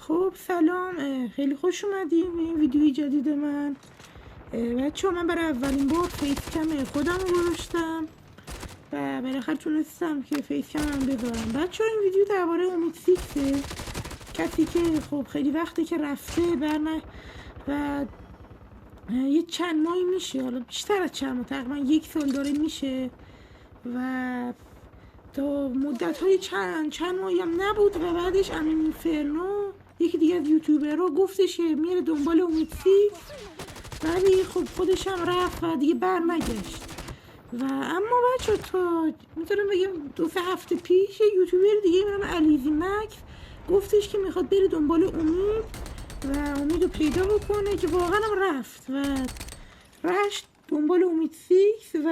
خب سلام، خیلی خوش اومدیم به این ویدیوی جدید من. بچه من برای اولین بار فیس کم خودم رو گذاشتم و بالاخره تونستم که فیس کم هم بذارم. بچه این ویدیو درباره امید سیکسه، کسی که خب خیلی وقته که رفته و یه چند ماهی میشه، حالا بیشتر از چند ماه، تقریبا 1 سال داره میشه و تا مدت های چند ماهی هم نبود و بعدش امین اینفرنو یکی دیگه از یوتیوبرها گفتش که میره دنبال امید سیکس، ولی خب خودش هم رفت و دیگه بر نگشت. و اما بچه تا میتونم بگم 2-3 هفته پیش یوتیوبر دیگه میرم علیزی مکس گفتش که میخواد بره دنبال امید و امید رو پیدا بکنه که واقعا هم رفت و رشت دنبال امید سیکس و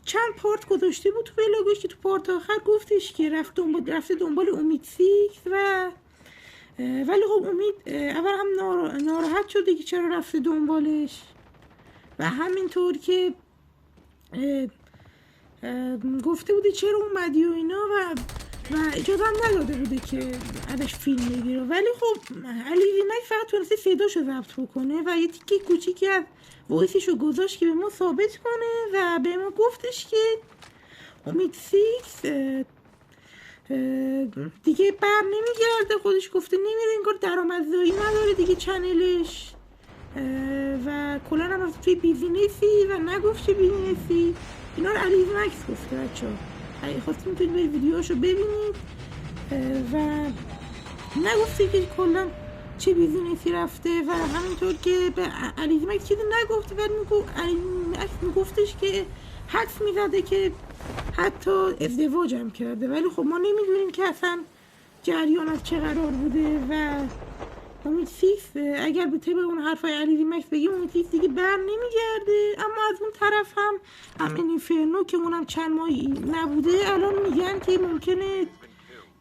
چند پارت گذاشته بود تو ولاگش که تو پارت آخر گفتش که رفته دنبال امید سیکس ولی خب امید اول هم ناراحت شده که چرا رفته دنبالش و همینطور که گفته بوده چرا اومدی و اینا و اجازه هم نداده بوده که ازش فیلم بگیره، ولی خب علی مک فقط تونسته صداشو ضبط بکنه و یه تیکه کوچیکی از وایسشو گذاشت که به ما ثابت کنه و به ما گفتش که امید سیکس دیگه بر نمیگرده، خودش گفته نمیره، انگار درآمدزایی نداره دیگه چنلش و کلا هم توی بیزینسی و نگفت چه بیزینسی. اینا رو علی مکس گفته. بچه‌ها اگه خواستید میتونید برید ویدیوهاشو ببینید و نگفته که کلا چه بیزینسی رفته و همینطور که به علی مکس چیزی نگفته، ولی میگفتش که حدس میزده که حتی ازدواج هم کرده، ولی خب ما نمیدونیم که اصلا جریان از چه قرار بوده و امید سیکس اگر به طبق اون حرفای علی مکس بگیم امید سیکس دیگه بر نمیگرده، اما از اون طرف هم امین اینفرنو که اونم چند ماهی نبوده الان میگن که ممکنه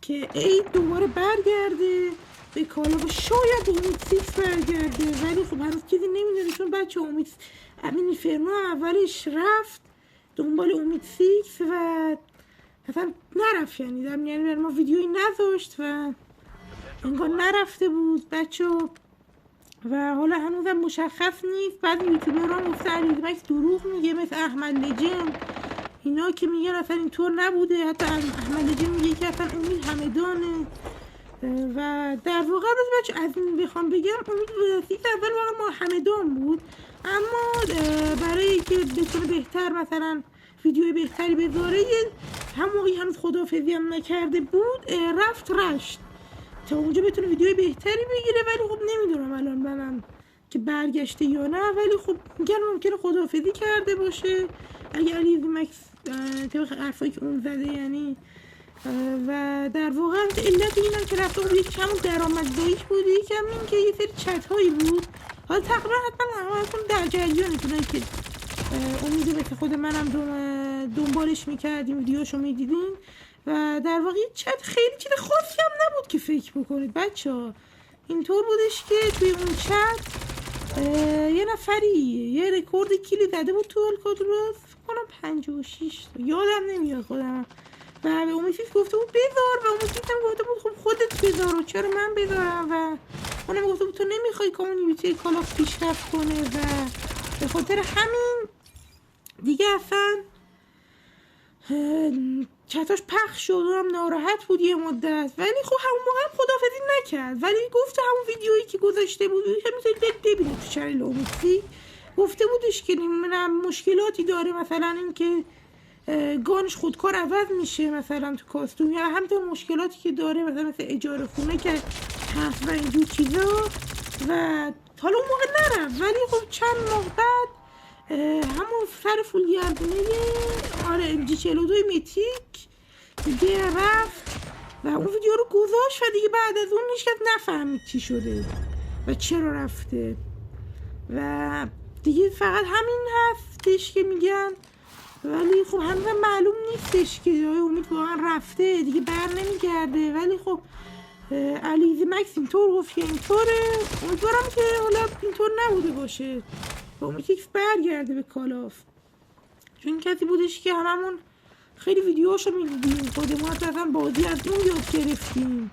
که عید دوباره برگرده به کالا و شاید امید سیکس برگرده، ولی خب هنوز چیزی نمیدونه چون بچه امین اینفرنو اولش رفت دنبال امید سیکس و اصلا نرفت، یعنی بر ما ویدیویی نذاشت و انگار نرفته بود بچه و حالا هنوزم مشخص نیست. بعد یوتیوبران گفته علی مکس دروغ میگه مثل احمد لجند اینا که میگن اصلا اینطور نبوده، حتی احمد لجند میگه که اصلا امید همدانه و در واقع بچه از این بخوام بگم امید سیکس اول واقعا ما همدان بود، اما برای که بتونه بهتر مثلا ویدیو بهتری بذاره هم موقعی هنوز خداحافظی هم نکرده بود رفت رشت تا اونجا بتونه ویدیو بهتری بگیره، ولی خب نمیدونم الان منم که برگشته یا نه، ولی خب میگن ممکنه خداحافظی کرده باشه اگه علی مکس طبق حرفایی که اون زده یعنی و در واقع علت اینم که رفته بود یکی همون درآمدزاییش بود، یکی هم این که یه سری چت هایی بود، حالا تقریبا حتما همتون در جریانتونه که امیده مثل خود منم دنبالش میکردیم ویدیوشو میدیدین و در واقع چت خیلی چیز خاصی هم نبود که فکر بکنید بچه ها. اینطور بودش که توی اون چت یه نفری یه رکورد کلی زده بود تو الکادروس کنم 56 یادم نمیاد خودم و به امید سیکس گفته بود بذار و امید سیکس هم گفته بود خب خودت بذار و چرا من بذارم و اونم گفته بود تو نمیخوای کامیونیتی کالاف پیشرفت کنه و به خاطر همین دیگه اصلا چتاش پخش شد و هم ناراحت بود یه مدت، ولی خب همون موقع هم خداحافظی نکرد، ولی گفت همون ویدیویی که گذاشته بود میتونید ببینید تو چنل امید سیکس گفته بودش که مشکلاتی داره، مثلا این که گانش خودکار عوض میشه مثلا تو کاستوم، یا همینطور مشکلاتی که داره مثلا اجاره خونه که هست و اینجور چیزا و حالا اون موقع نرفت، ولی خب چند ماه بعد همون سر فولگردونه MG42 میتیک دیگه رفت و اون ویدیو رو گذاشت و دیگه بعد از اون هیچکس نفهمید چی شده و چرا رفته و دیگه فقط همین هستش که میگن، ولی خب هنوز معلوم نیستش که امید واقعا رفته دیگه بر نمیگرده، ولی خب علی مکس اینطور گفت که اینطوره، امیدوارم که حالا اینطور نبوده باشه و امید سیکس برگرده به کالاف، چون کسی بودش که هممون خیلی ویدیوهاشو میدیدیم، خودمون اصلا بازی از اون یاد گرفتیم،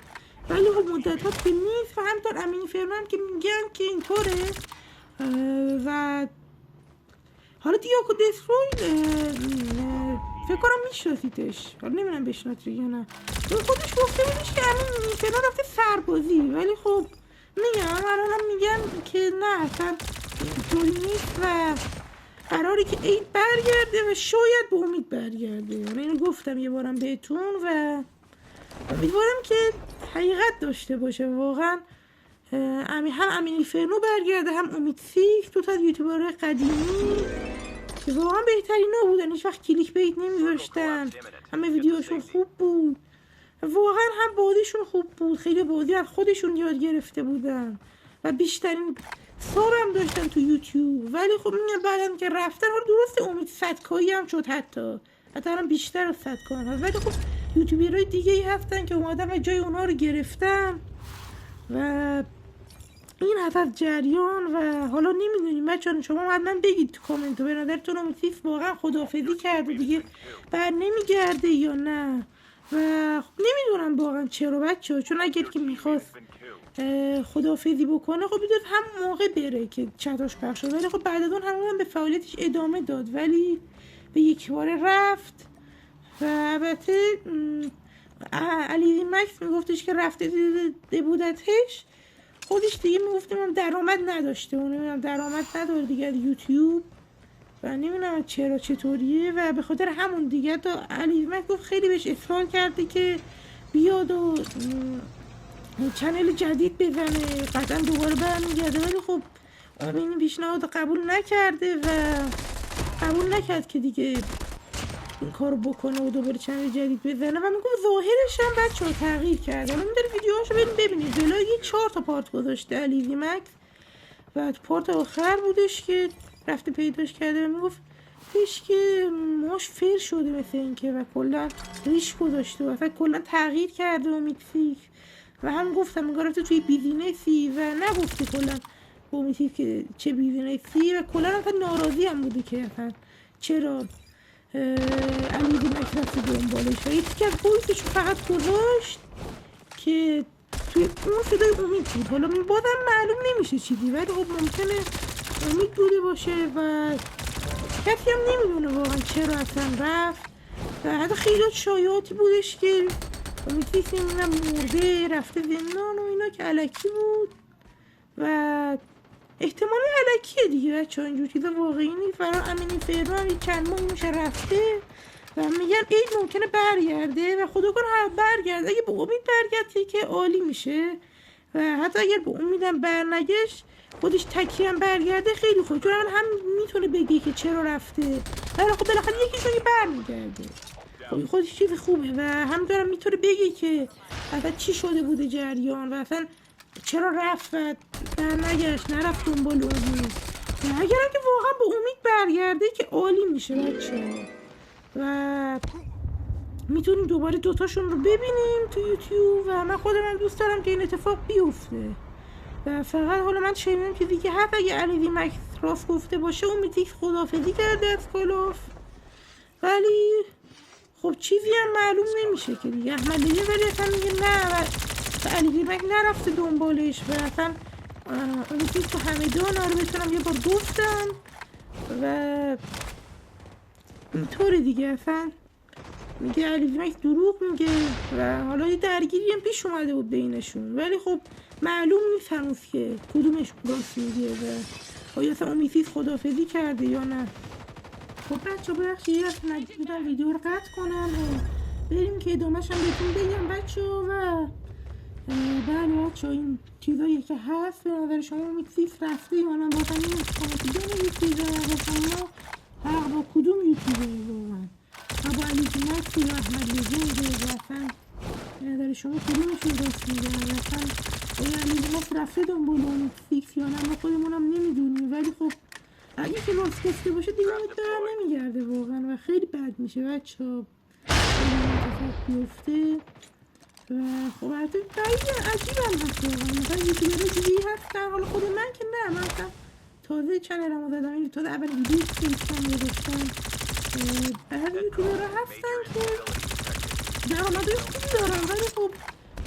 ولی خب مدت ها که نیست و همطور امینی فرمان که میگن که اینطوره. و حالا دیاکو دستروی فکر کنم میشناسیدش، حالا نمیدونم بشناسید یا نه. اون خودش گفته بودش که امینی فرمان رفته سربازی، ولی خب میگم الان میگن که نه اصلا اینطوری نیست و قراره که عید برگرده و شاید به امید برگرده. یعنی اینو گفتم یه بارم بهتون و امیدوارم که حقیقت داشته باشه واقعا. هم امینی فرنو برگرده هم امید سیک، دو تا یوتیوبر قدیمی که واقعا بهترینا بودن، هیچ وقت کلیک بیت نمیذاشتن، همه ویدیوشون خوب بود، واقعا هم بازیشون خوب بود، خیلی بازی از خودشون یاد گرفته بودن و بیشترین سابم داشتن تو یوتیوب. ولی خب میگم بعدم که رفتن، حالا درسته امید صدکایی هم شد، حتی هم بیشتر از 100 کار، ولی خب یوتیوبرهای دیگه ای هستن که اومدن و جای اونا رو گرفتن و این هست از جریان. و حالا نمیدونیم بچه‌ها، شما حتما بگید تو کامنت به نظرتون امید واقعا خداحافظی کرده دیگه بر نمیگرده یا نه. و خب نمیدونم واقعا چرا بچه‌ها، چون اگر که میخواست خداحافظی بکنه خب بیداد هم موقع بره که چتاش پخش شد، ولی خب بعد از اون همون به فعالیتش ادامه داد، ولی به یک بار رفت. و البته علی مکس میگفتش که رفته دیده بودتش، خودش دیگه میگفتیم درآمد نداشته، اون درآمد نداره دیگه از یوتیوب و نمیدونم چرا چطوریه و به خاطر همون دیگه تا علی مکس گفت خیلی بهش اصرار کرده که بیاد و چنل جدید بزنه، قطعا دوباره برمیگرده، ولی خب این پیشنهاد قبول نکرده و قبول نکرد که دیگه این کارو بکنه و دوباره چنل جدید بزنه و میگم ظاهرش هم بچه‌ها تغییر کرده. الان می‌ذارم ویدیوهاشو بریم ببینید. بلای 4 تا پارت گذاشته علی مکس و پارت آخر بودش که رفته پیداش کرده و میگفت پیش که ماش فیر شده مثل این که و کلا ریش گذاشته و اصلا کلا تغییر کرده و میکسیک و هم گفتم میگه رفته توی بیزینسی و نگفته کلا با میکسیک که چه بیزینسی و کلا اصلا ناراضی هم بوده که اصلا چرا علی مکس رفته دنبالش و یکی که از بویسش فقط گذاشت که توی اون صدای امید بود. حالا بازم معلوم نمیشه چیزی، ولی خب ممکنه امید بوده باشه و کسی هم نمیدونه واقعا چرا اصلا رفت و حتی خیلی شایعاتی بودش که امید نمیدونم مرده رفته زندان و اینا که الکی بود و احتمال الکیه دیگه بچه ها، اینجور چیزا واقعی نیست. برای امینی فرمان چند ماه میشه رفته و میگن عید ممکنه برگرده و خدا کنه برگرده. اگه به امید برگرده که عالی میشه و حتی اگر به امیدم برنگشت خودش تکی هم برگرده خیلی خوب، چون هم میتونه بگه که چرا رفته ولی خب بالاخره یکیشون که برمیگرده خب خودش چیز خوبه و هم دارم میتونه بگه که اصلا چی شده بوده جریان و اصلا چرا رفت و برنگشت نرفت دنبال امید و اگرم که واقعا به امید برگرده که عالی میشه بچه و میتونیم دوباره دوتاشون رو ببینیم تو یوتیوب و من خودم هم دوست دارم که این اتفاق بیفته و فقط حالا من شنیدم که دیگه هست اگه علی مکس راست گفته باشه امیدی خداحافظی کرده از کلاف، ولی خب چیزی هم معلوم نمیشه که دیگه احمد دیگه ولی اصلا میگه نه و علی مکس نرفته دنبالش و اصلا امیدی تو همدان رو بتونم یه بار گفتم و اینطوری دیگه اصلا میگه علی مکس دروغ میگه و حالا یه درگیری هم پیش اومده بود بینشون، ولی خب معلوم نیست هنوز که کدومش راست میگه و آیا اصلا امیدی خداحافظی کرده یا نه. خب بچه بخشی یه اصلا نگیدم ویدیو رو قطع کنم و بریم که ادامهش هم بهتون بگم بچه و بله بچه این چیزایی که هست به نظر شما امیدی رفته یا نه واقعا این کامنت یوتیوبر واقعا حق با کدوم یوتیوبر واقعا با علی مکس یا احمد لژند و اصلا به نظر شما کدومشون راست میگه و اصلا علی مکس رفته دنبال اون فیکس یا نه ما خودمونم نمیدونیم، ولی خب اگه که راست گفته باشه دیگه امیدوارم نمیگرده واقعا و خیلی بد میشه بچه ها اتفاق بیفته و خب البته خیلی عجیب هم هست واقعا مثلا یوتیوبرهای دیگه هستن، حالا خود من که نه من مثلا تازه چنلم رو زدم این تازه اول ویدیو سیستم گذاشتم بعد یوتیوبرها هستن که درآمدهای خوبی دارن ولی خب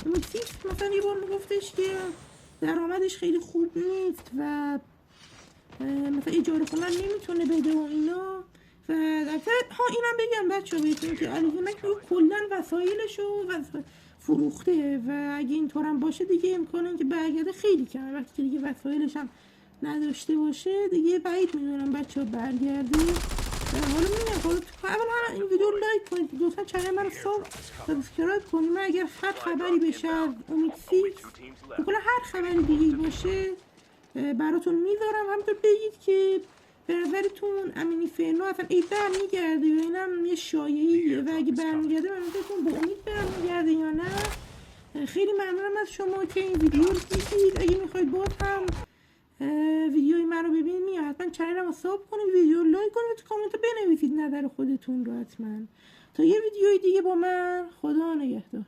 امید 6 مثلا یه بار میگفتش که درآمدش خیلی خوب نیست و مثلا اجاره خونه نمیتونه بده و اینا. و ها اینم بگم بچه ها بهتون که علیزمک کلا وسایلشو فروخته و اگه اینطورم باشه دیگه امکانه که برگرده خیلی کمه. وقتی که دیگه وسایلش هم نداشته باشه دیگه بعید میدونم بچه ها برگرده. حالا میگم اولا این ویدیو لایک کنید، لطفا چنل من رو سابسکرایب کنید. من اگر هر خبری بشه از امید 6 بکنه هر خبری دیگه باشه براتون میذارم. همینطور بگید که به نظرتون امینی فرنا اصلا ای برمیگرده یا اینم یه شایعیه و اگه برمیگرده به نظرتون با امید برمیگرده یا نه. خیلی ممنونم از شما که این ویدیو رو دیدید. اگه میخواید باز هم ویدیوی من رو ببینید میاد حتما چنلم رو ساب کنید، ویدیو لایک کنید، تو کامنت بنویسید نظر خودتون رو حتما. تا یه ویدیوی دیگه با من، خدا نگهدار.